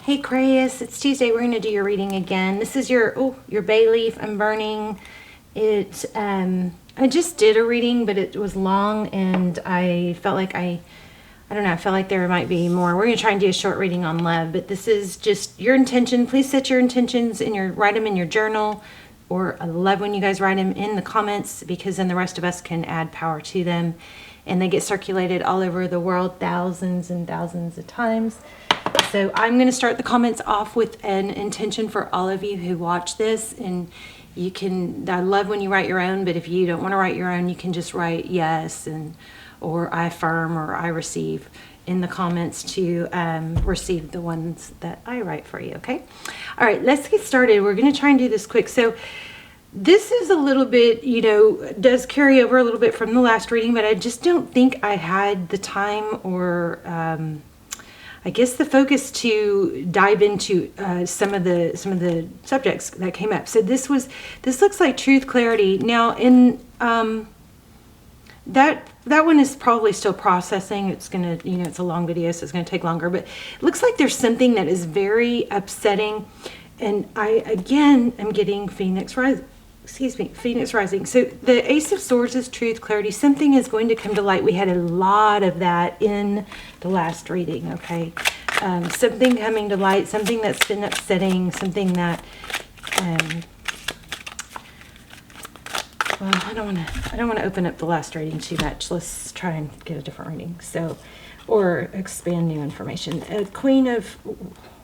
Hey Aquarius, it's Tuesday. We're going to do your reading again. This is your bay leaf. I'm burning it. I just did a reading, but it was long, and I felt like I don't know. I felt like there might be more. We're going to try and do a short reading on love, but this is just your intention. Please set your intentions write them in your journal, or I love when you guys write them in the comments, because then the rest of us can add power to them, and they get circulated all over the world thousands and thousands of times. So I'm going to start the comments off with an intention for all of you who watch this, and you can, I love when you write your own, but if you don't want to write your own, you can just write yes, or I affirm, or I receive in the comments to receive the ones that I write for you, okay? All right, let's get started. We're going to try and do this quick. So this is a little bit, does carry over a little bit from the last reading, but I just don't think I had the time or I guess the focus to dive into some of the subjects that came up. So this looks like truth, clarity. Now in that one is probably still processing. It's gonna, it's a long video, so it's gonna take longer, but it looks like there's something that is very upsetting. And I, again, am getting Phoenix Rising. Phoenix Rising. So the Ace of Swords is truth, clarity. Something is going to come to light. We had a lot of that in the last reading, okay? Something coming to light, something that's been upsetting, something that, well, I don't want to open up the last reading too much. Let's try and get a different reading. So, or expand new information. Queen of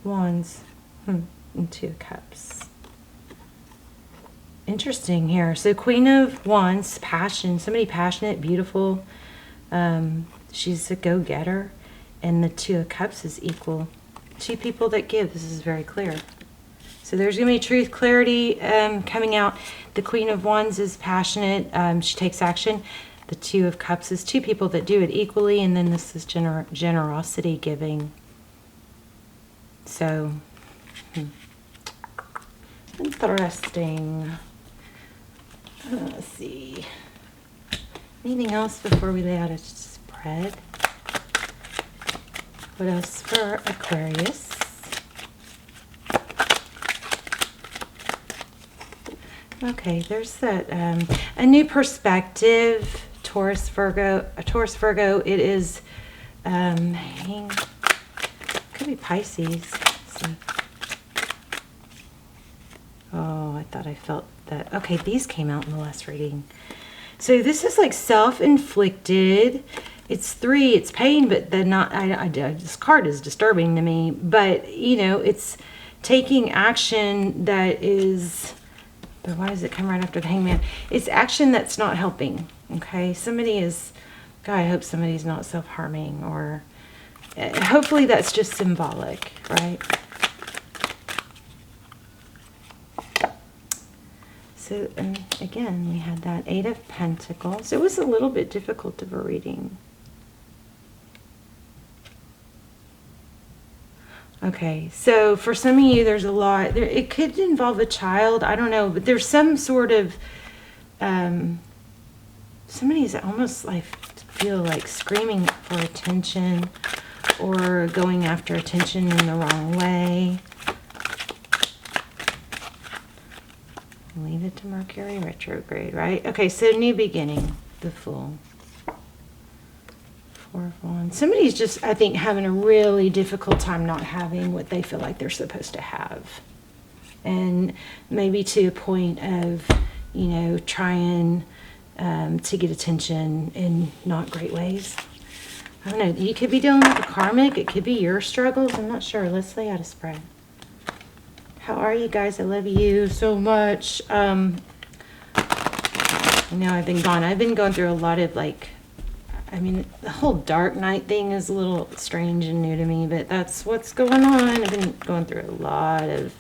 Wands and Two of Cups. Interesting here. So Queen of Wands, passion, somebody passionate, beautiful. She's a go-getter. And the Two of Cups is equal. Two people that give. This is very clear. So there's going to be truth, clarity coming out. The Queen of Wands is passionate. She takes action. The Two of Cups is two people that do it equally. And then this is generosity, giving. So, interesting. Let's see. Anything else before we lay out a spread? What else for Aquarius? Okay, there's that. A new perspective. Taurus, Virgo. It is. Could be Pisces. So. Oh, I thought I felt that. Okay, these came out in the last reading. So this is like self-inflicted. It's 3. It's pain, but then not. This card is disturbing to me. But it's taking action that is. But why does it come right after the Hangman? It's action that's not helping. Okay, somebody is. God, I hope somebody's not self-harming, or hopefully that's just symbolic, right? So, and again, we had that 8 of Pentacles. It was a little bit difficult of a reading. Okay, so for some of you, there's a lot. It could involve a child. I don't know, but there's some sort of somebody's almost like feel like screaming for attention, or going after attention in the wrong way. Leave it to Mercury Retrograde, right? Okay, so new beginning, the Fool. 4 of Wands. Somebody's just, I think, having a really difficult time not having what they feel like they're supposed to have. And maybe to a point of, trying to get attention in not great ways. I don't know. You could be dealing with a karmic. It could be your struggles. I'm not sure. Let's lay out a spread. How are you guys? I love you so much. I've been gone. I've been going through a lot of the whole dark night thing is a little strange and new to me, but that's what's going on. I've been going through a lot of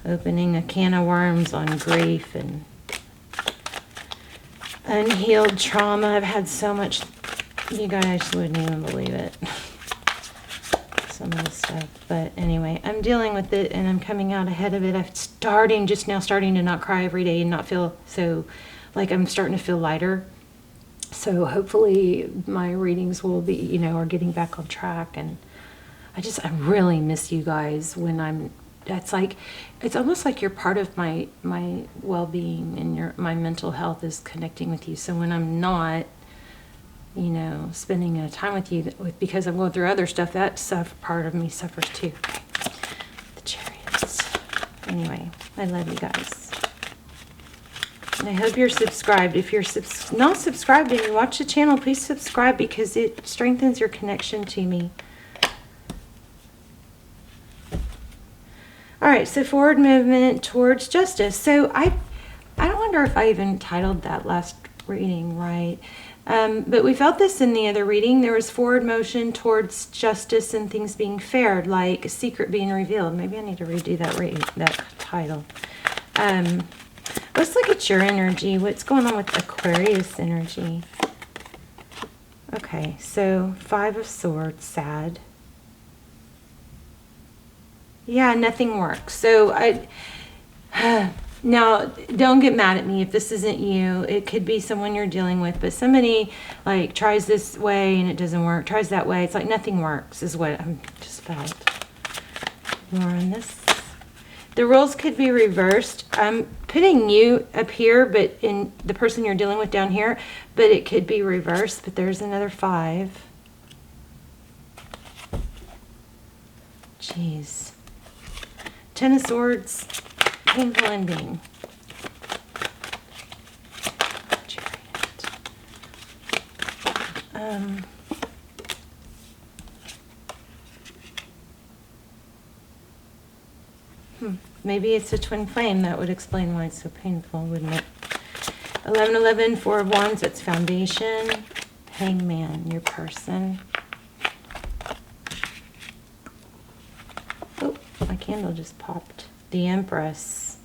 opening a can of worms on grief and unhealed trauma. I've had so much, you guys wouldn't even believe it. Some of the stuff, but anyway, I'm dealing with it and I'm coming out ahead of it. I'm just now starting to not cry every day and not feel so like I'm starting to feel lighter. So hopefully my readings will be, are getting back on track, and I really miss you guys when I'm, that's like, it's almost like you're part of my well-being, and my mental health is connecting with you. So when I'm not, you know, spending time with you, because I'm going through other stuff, that part of me suffers too. The Chariots. Anyway, I love you guys. And I hope you're subscribed. If you're not subscribed and you watch the channel, please subscribe, because it strengthens your connection to me. All right, so forward movement towards justice. So I don't wonder if I even titled that last reading right. But we felt this in the other reading. There was forward motion towards justice and things being fair, like a secret being revealed. Maybe I need to redo that title. Let's look at your energy. What's going on with Aquarius energy? Okay, so 5 of Swords, sad. Yeah, nothing works. So now, don't get mad at me if this isn't you. It could be someone you're dealing with, but somebody like tries this way and it doesn't work, tries that way. It's like nothing works is what I just felt. More on this. The roles could be reversed. I'm putting you up here, but in the person you're dealing with down here, but it could be reversed. But there's another 5. Jeez. 10 of Swords, painful ending. Maybe it's a twin flame. That would explain why it's so painful, wouldn't it? 1111, 4 of Wands, that's foundation. Hangman, your person. Oh, my candle just popped. The Empress.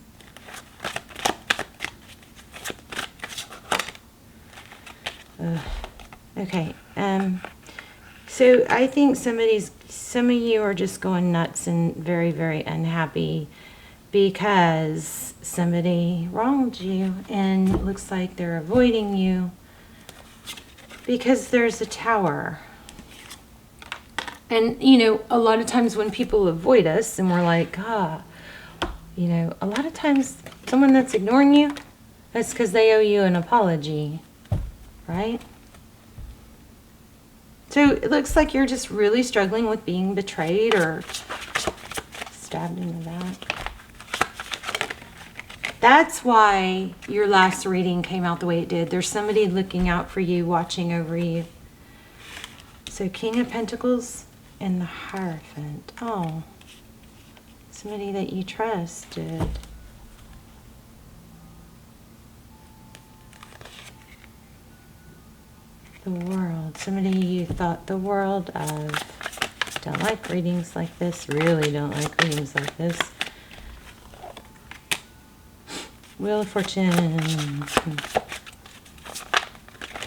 Okay. So I think some of you are just going nuts and very, very unhappy because somebody wronged you, and it looks like they're avoiding you because there's a Tower. And, you know, a lot of times when people avoid us and we're like, you know, a lot of times someone that's ignoring you, that's because they owe you an apology, right? So it looks like you're just really struggling with being betrayed or stabbed in the back. That's why your last reading came out the way it did. There's somebody looking out for you, watching over you. So King of Pentacles and the Hierophant. Oh, somebody that you trusted. The World. Somebody you thought the world of. Don't like readings like this. Really don't like readings like this. Wheel of Fortune.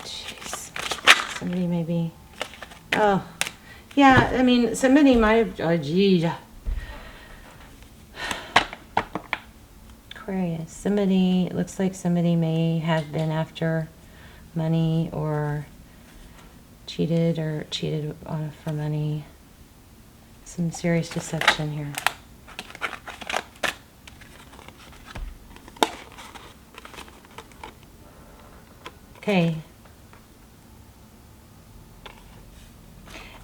Jeez. Somebody maybe. Oh. Yeah, I mean, somebody might have. Oh, gee. Aquarius. Somebody. It looks like somebody may have been after money or cheated on for money. Some serious deception here. Okay.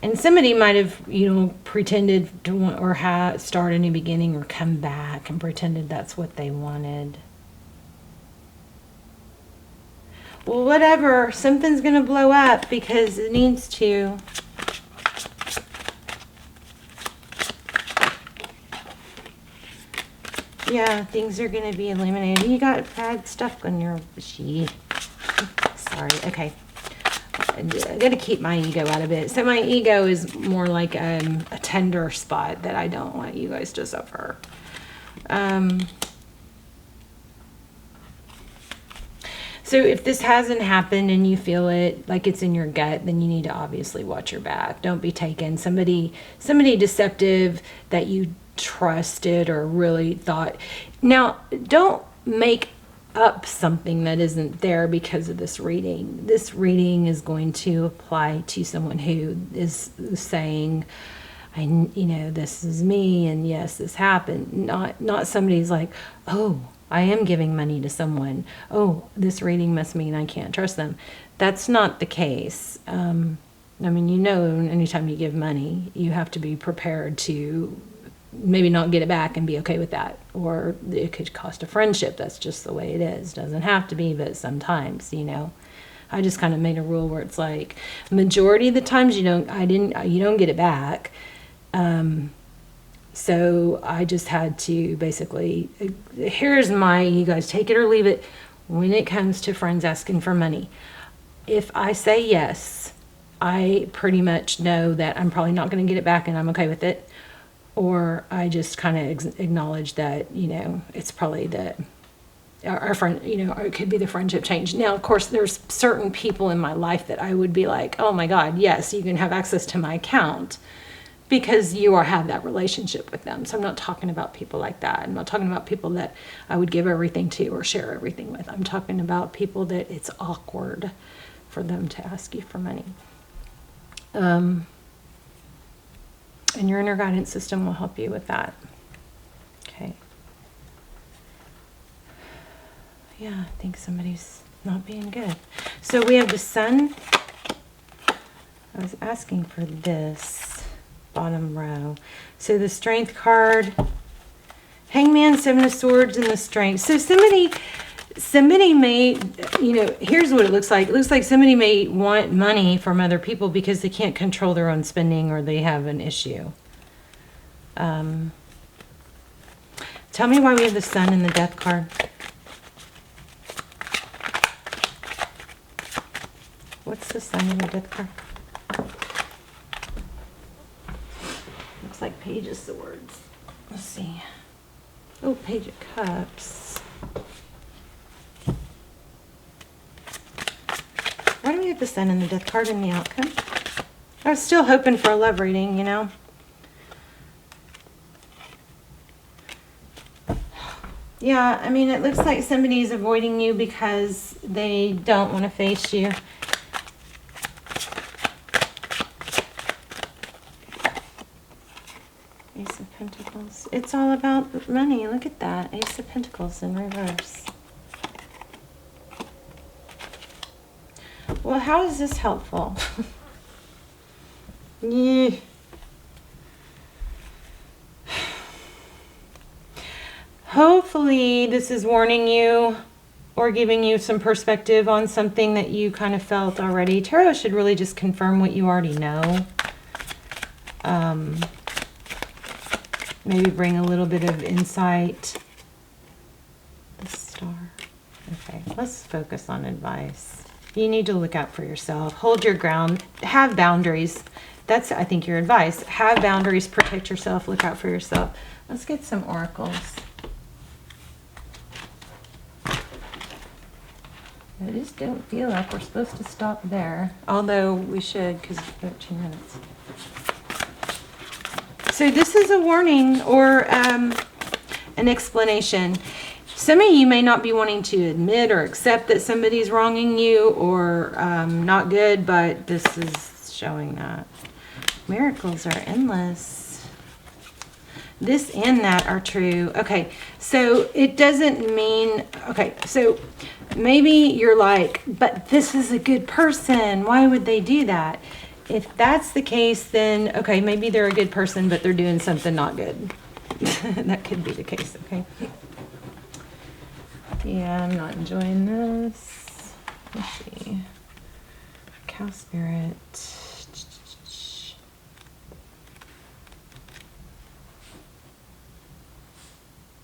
And somebody might have, you know, pretended to want or start a new beginning or come back and pretended that's what they wanted. Well, whatever. Something's going to blow up because it needs to. Yeah, things are going to be eliminated. You got bad stuff on your sheet. Sorry. Okay. I'm going to keep my ego out of it. So my ego is more like a tender spot that I don't want you guys to suffer. So if this hasn't happened and you feel it like it's in your gut, then you need to obviously watch your back. Don't be taken. Somebody deceptive that you trusted or really thought. Now, don't make up something that isn't there because of this reading. This reading is going to apply to someone who is saying, this is me, and yes, this happened. Not somebody's like, oh, I am giving money to someone. Oh, this reading must mean I can't trust them. That's not the case. Anytime you give money, you have to be prepared to maybe not get it back and be okay with that. Or it could cost a friendship. That's just the way it is. Doesn't have to be, but sometimes, I just kind of made a rule where it's like, majority of the times you don't get it back. So I just had to basically, here's you guys take it or leave it when it comes to friends asking for money. If I say yes, I pretty much know that I'm probably not going to get it back and I'm okay with it. Or I just kind of acknowledge that, it's probably that our friend, or it could be the friendship change. Now, of course, there's certain people in my life that I would be like, oh my God, yes, you can have access to my account because you have that relationship with them. So I'm not talking about people like that. I'm not talking about people that I would give everything to or share everything with. I'm talking about people that it's awkward for them to ask you for money. And your inner guidance system will help you with that. Okay. Yeah, I think somebody's not being good. So we have the Sun. I was asking for this bottom row. So the Strength card, Hangman, Seven of Swords, and the Strength. So somebody may, here's what it looks like. It looks like somebody may want money from other people because they can't control their own spending or they have an issue. Tell me why we have the Sun and the Death card. What's the Sun and the Death card? Looks like Page of Swords. Let's see. Oh, Page of Cups. Why do we have the Sun and the Death card in the outcome? I was still hoping for a love reading, Yeah, it looks like somebody's avoiding you because they don't want to face you. Ace of Pentacles. It's all about money. Look at that. Ace of Pentacles in reverse. Well, how is this helpful? Yeah. Hopefully this is warning you or giving you some perspective on something that you kind of felt already. Tarot should really just confirm what you already know. Maybe bring a little bit of insight. The Star. Okay, let's focus on advice. You need to look out for yourself. Hold your ground. Have boundaries. That's, I think, your advice. Have boundaries. Protect yourself. Look out for yourself. Let's get some oracles. I just don't feel like we're supposed to stop there. Although we should, because it's 13 minutes. So this is a warning or an explanation. Some of you may not be wanting to admit or accept that somebody's wronging you or not good, but this is showing that. Miracles are endless. This and that are true. Okay, so it doesn't mean, okay, so maybe you're like, but this is a good person. Why would they do that? If that's the case, then, okay, maybe they're a good person, but they're doing something not good. That could be the case, okay? Yeah, I'm not enjoying this. Let's see. Cow Spirit.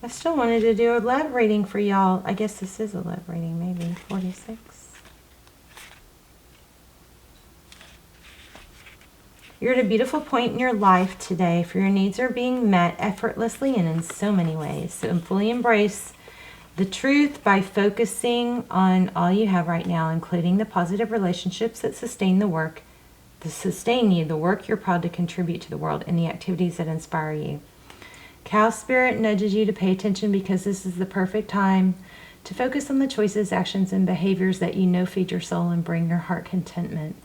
I still wanted to do a love reading for y'all. I guess this is a love reading, maybe. 46. You're at a beautiful point in your life today, for your needs are being met effortlessly and in so many ways. So fully embrace the truth by focusing on all you have right now, including the positive relationships that sustain the work, that sustain you, the work you're proud to contribute to the world, and the activities that inspire you. Cow Spirit nudges you to pay attention because this is the perfect time to focus on the choices, actions, and behaviors that you know feed your soul and bring your heart contentment.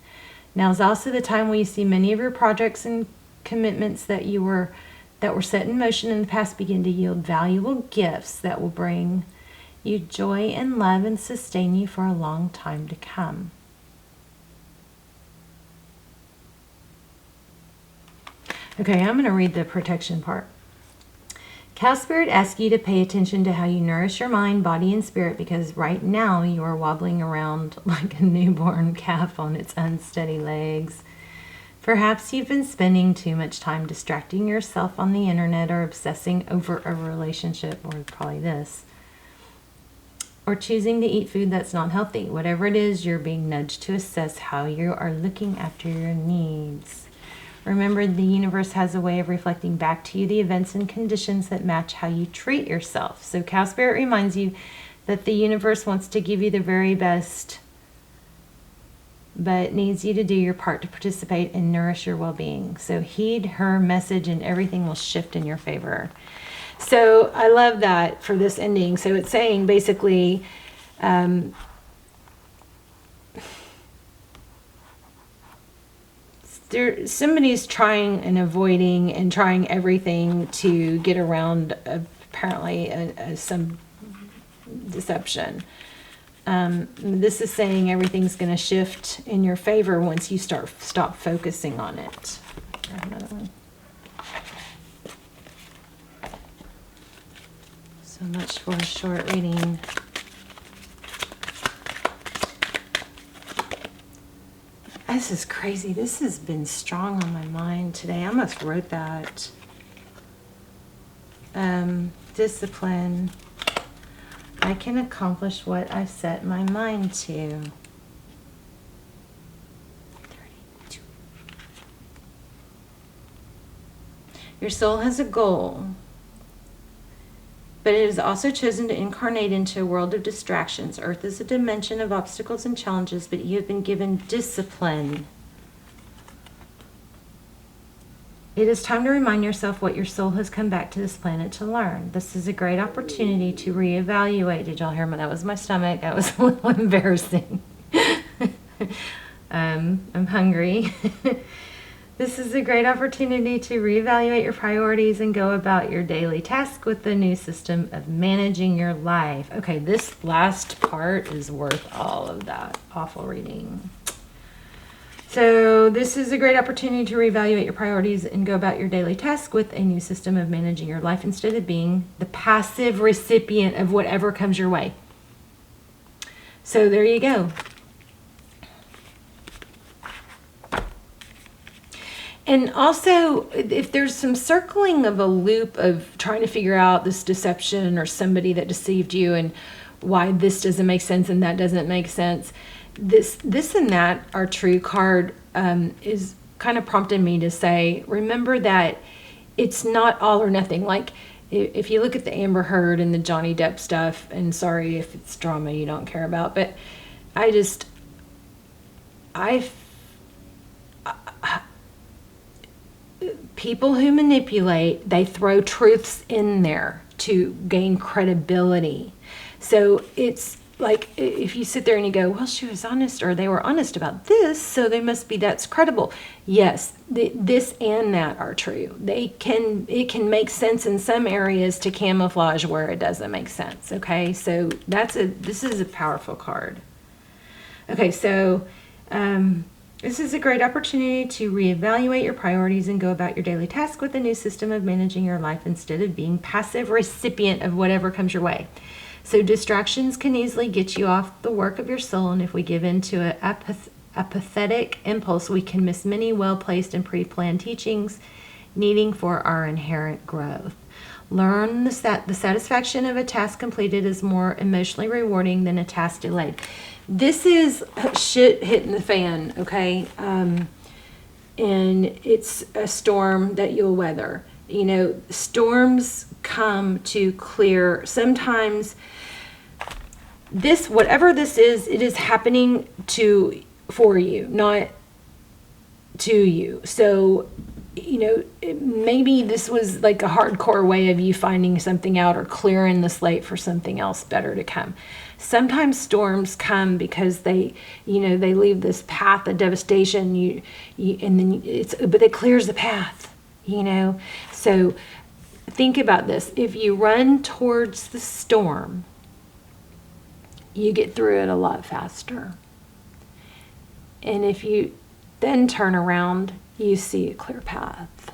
Now is also the time where you see many of your projects and commitments that were set in motion in the past begin to yield valuable gifts that will bring you joy and love and sustain you for a long time to come. Okay, I'm going to read the protection part. Cow Spirit asks you to pay attention to how you nourish your mind, body, and spirit, because right now you are wobbling around like a newborn calf on its unsteady legs. Perhaps you've been spending too much time distracting yourself on the internet or obsessing over a relationship, or probably this, or choosing to eat food that's not healthy. Whatever it is, you're being nudged to assess how you are looking after your needs. Remember, the universe has a way of reflecting back to you the events and conditions that match how you treat yourself. So Cow Spirit reminds you that the universe wants to give you the very best, but needs you to do your part to participate and nourish your well-being. So heed her message and everything will shift in your favor. So I love that for this ending. So it's saying basically, somebody's trying and avoiding and trying everything to get around apparently some deception. This is saying everything's going to shift in your favor once you stop focusing on it. Another one. So much for a short reading. This is crazy. This has been strong on my mind today. I almost wrote that. Discipline. I can accomplish what I've set my mind to. 32. Your soul has a goal, but it has also chosen to incarnate into a world of distractions. Earth is a dimension of obstacles and challenges, but you have been given discipline. It is time to remind yourself what your soul has come back to this planet to learn. This is a great opportunity to reevaluate. Did y'all hear me? That was my stomach. That was a little embarrassing. I'm hungry. This is a great opportunity to reevaluate your priorities and go about your daily task with the new system of managing your life. Okay, this last part is worth all of that awful reading. So this is a great opportunity to reevaluate your priorities and go about your daily task with a new system of managing your life instead of being the passive recipient of whatever comes your way. So there you go. And also, if there's some circling of a loop of trying to figure out this deception or somebody that deceived you and why this doesn't make sense and that doesn't make sense, this and that are true card is kind of prompting me to say, remember that it's not all or nothing. Like if you look at the Amber Heard and the Johnny Depp stuff, and sorry if it's drama you don't care about, but people who manipulate, they throw truths in there to gain credibility. So it's like if you sit there and you go, well, she was honest, or they were honest about this, so they must be, that's credible. Yes, this and that are true. It can make sense in some areas to camouflage where it doesn't make sense. Okay, so this is a powerful card. Okay, so this is a great opportunity to reevaluate your priorities and go about your daily task with a new system of managing your life instead of being passive recipient of whatever comes your way. So distractions can easily get you off the work of your soul, and if we give in to a pathetic impulse, we can miss many well-placed and pre-planned teachings needing for our inherent growth. Learn the satisfaction of a task completed is more emotionally rewarding than a task delayed. This is shit hitting the fan, okay? And it's a storm that you'll weather. You know, storms come to clear. Sometimes whatever this is, it is happening for you, not to you. So, you know, maybe this was like a hardcore way of you finding something out or clearing the slate for something else better to come. Sometimes storms come because they leave this path of devastation. But it clears the path. you know? So think about this. If you run towards the storm, you get through it a lot faster. And if you then turn around, you see a clear path.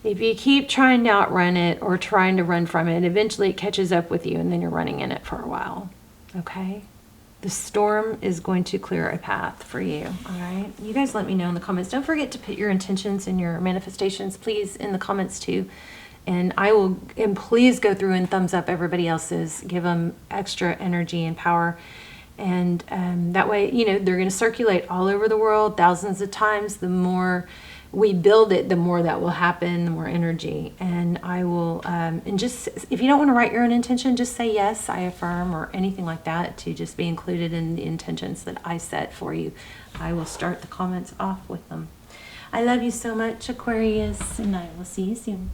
If you keep trying to outrun it or trying to run from it, eventually it catches up with you and then you're running in it for a while. Okay? The storm is going to clear a path for you. All right? You guys let me know in the comments. Don't forget to put your intentions and your manifestations, please, in the comments too. And please go through and thumbs up everybody else's. Give them extra energy and power. And that way, you know, they're going to circulate all over the world thousands of times. The more we build it, the more that will happen, the more energy. And I will, and just, if you don't want to write your own intention, just say yes, I affirm, or anything like that, to just be included in the intentions that I set for you. I will start the comments off with them. I love you so much, Aquarius, and I will see you soon.